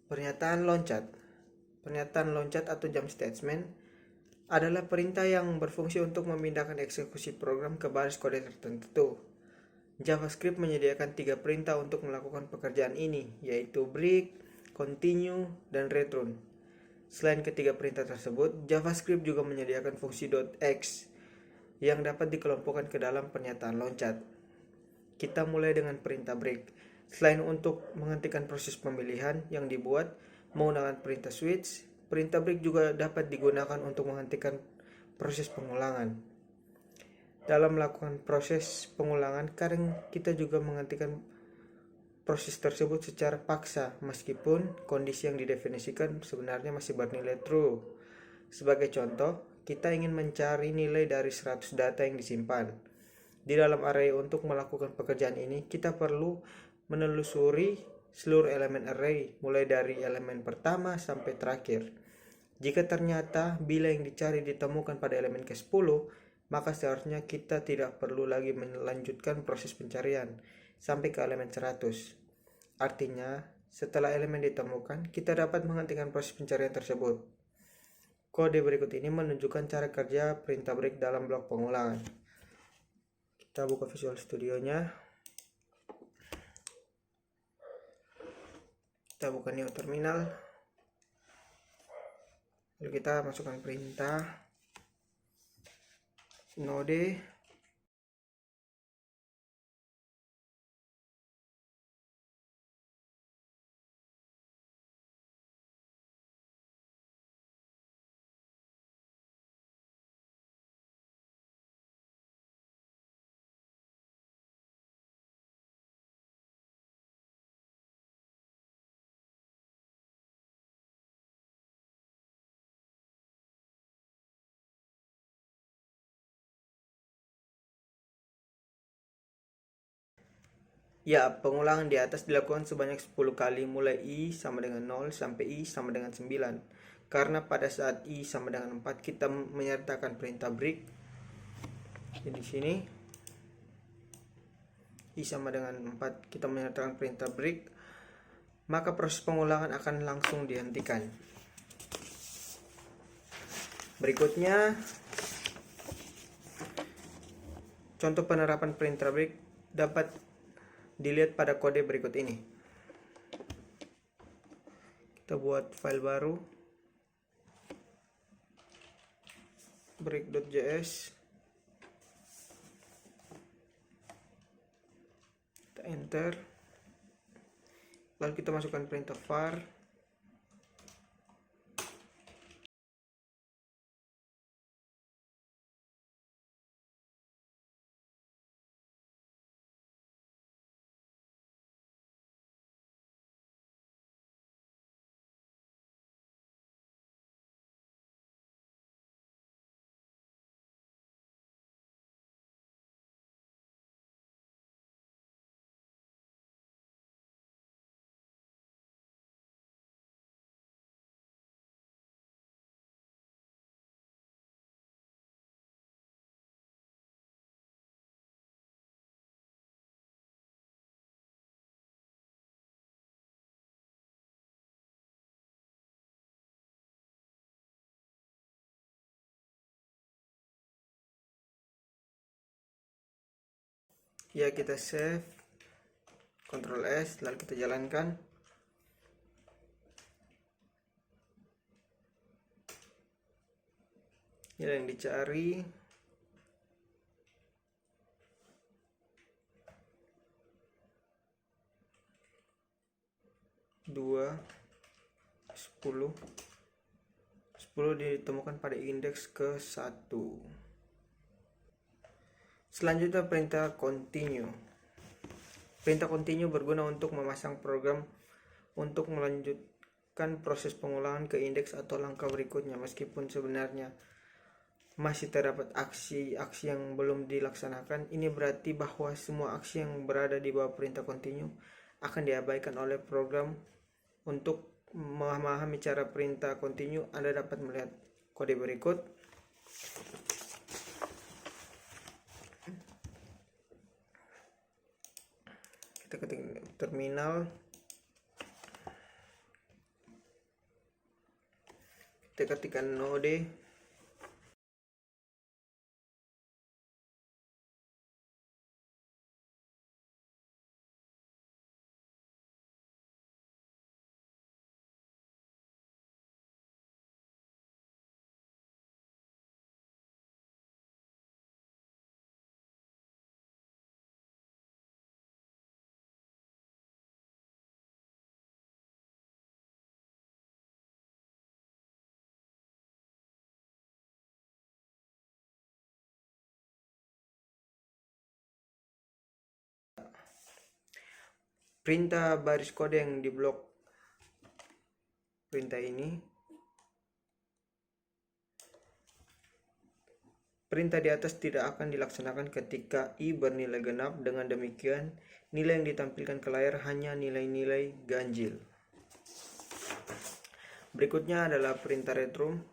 Pernyataan loncat. Pernyataan loncat atau jump statement adalah perintah yang berfungsi untuk memindahkan eksekusi program ke baris kode tertentu. JavaScript menyediakan 3 perintah untuk melakukan pekerjaan ini, yaitu break, continue, dan return. Selain ketiga perintah tersebut, JavaScript juga menyediakan fungsi .x yang dapat dikelompokkan ke dalam pernyataan loncat. Kita mulai dengan perintah break. Selain untuk menghentikan proses pemilihan yang dibuat menggunakan perintah switch, perintah break juga dapat digunakan untuk menghentikan proses pengulangan. Dalam melakukan proses pengulangan, kadang kita juga menghentikan proses tersebut secara paksa, meskipun kondisi yang didefinisikan sebenarnya masih bernilai true. Sebagai contoh, kita ingin mencari nilai dari 100 data yang disimpan. Di dalam array untuk melakukan pekerjaan ini, kita perlu menelusuri seluruh elemen array, mulai dari elemen pertama sampai terakhir. Jika ternyata bila yang dicari ditemukan pada elemen ke-10, maka seharusnya kita tidak perlu lagi melanjutkan proses pencarian sampai ke elemen 100. Artinya, setelah elemen ditemukan, kita dapat menghentikan proses pencarian tersebut. Kode berikut ini menunjukkan cara kerja perintah break dalam blok pengulangan. Kita buka Visual Studio-nya. Kita buka new terminal. Lalu kita masukkan perintah node Ya, pengulangan di atas dilakukan sebanyak 10 kali mulai I sama dengan 0 sampai I sama dengan 9. Karena pada saat I sama dengan 4 kita menyertakan perintah break. Jadi di sini I sama dengan 4 kita menyertakan perintah break, maka proses pengulangan akan langsung dihentikan. Berikutnya, contoh penerapan perintah break dapat dilihat pada kode berikut ini. Kita buat file baru, break.js. Kita enter. Lalu kita masukkan perintah var. Ya, kita save, Ctrl S, lalu kita jalankan. Ini yang dicari. Dua 10 ditemukan pada indeks ke-1. Selanjutnya perintah continue. Perintah continue berguna untuk memasang program untuk melanjutkan proses pengulangan ke indeks atau langkah berikutnya, meskipun sebenarnya masih terdapat aksi-aksi yang belum dilaksanakan. Ini berarti bahwa semua aksi yang berada di bawah perintah continue akan diabaikan oleh program. Untuk memahami cara perintah continue, Anda dapat melihat kode berikut. Kita ketik terminal. kita ketikkan node perintah baris kode yang di blok perintah ini. Perintah di atas tidak akan dilaksanakan ketika i bernilai genap. Dengan demikian, nilai yang ditampilkan ke layar hanya nilai-nilai ganjil. Berikutnya adalah perintah return,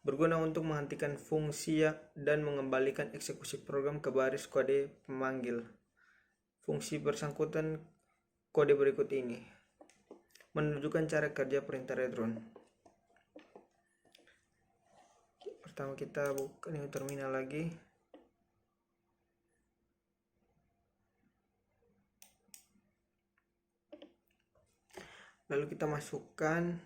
berguna untuk menghentikan fungsi dan mengembalikan eksekusi program ke baris kode pemanggil. Fungsi bersangkutan kode berikut ini menunjukkan cara kerja perintah return. Pertama kita buka new terminal lagi. Lalu kita masukkan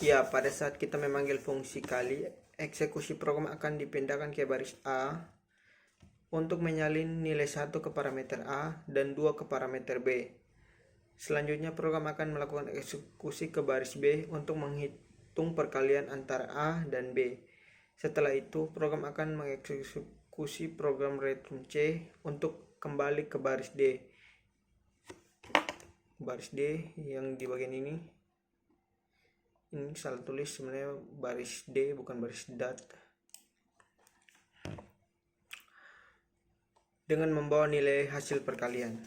ya, pada saat kita memanggil fungsi kali, eksekusi program akan dipindahkan ke baris A untuk menyalin nilai 1 ke parameter A dan 2 ke parameter B. Selanjutnya program akan melakukan eksekusi ke baris B untuk menghitung perkalian antara A dan B. Setelah itu, program akan mengeksekusi program return C untuk kembali ke baris D. Baris D yang di bagian ini salah tulis, sebenarnya baris D bukan baris dat, dengan membawa nilai hasil perkalian.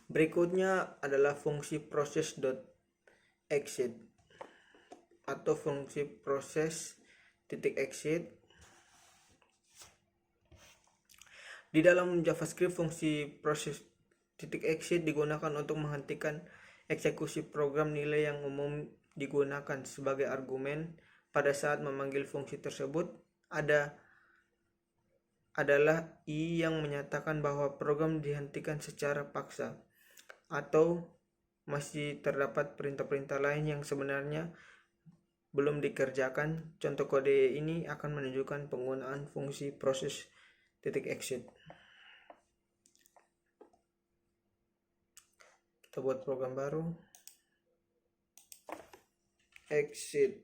Berikutnya adalah fungsi proses.exit atau fungsi proses.exit. Di dalam JavaScript, fungsi proses.exit digunakan untuk menghentikan eksekusi program. Nilai yang umum digunakan sebagai argumen pada saat memanggil fungsi tersebut adalah i yang menyatakan bahwa program dihentikan secara paksa, atau masih terdapat perintah-perintah lain yang sebenarnya belum dikerjakan. Contoh kode ini akan menunjukkan penggunaan fungsi proses.exit. Kita buat program baru, exit.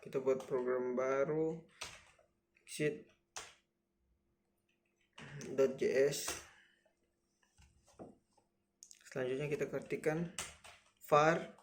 Kita buat program baru, exit.js. Selanjutnya kita ketikkan var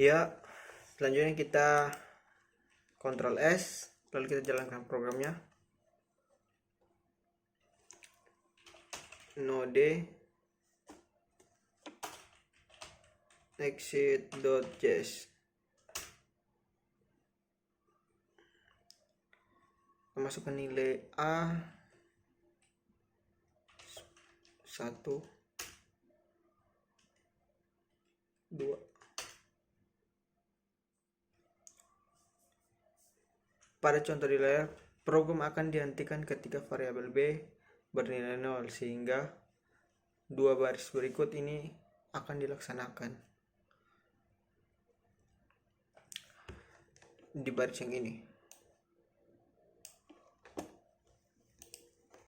ya. Selanjutnya kita Ctrl S, lalu kita jalankan programnya. Node exit.js. Masukkan nilai A 1 2. Pada contoh di layar, program akan dihentikan ketika variabel B bernilai 0, sehingga 2 baris berikut ini akan dilaksanakan. Di baris yang ini.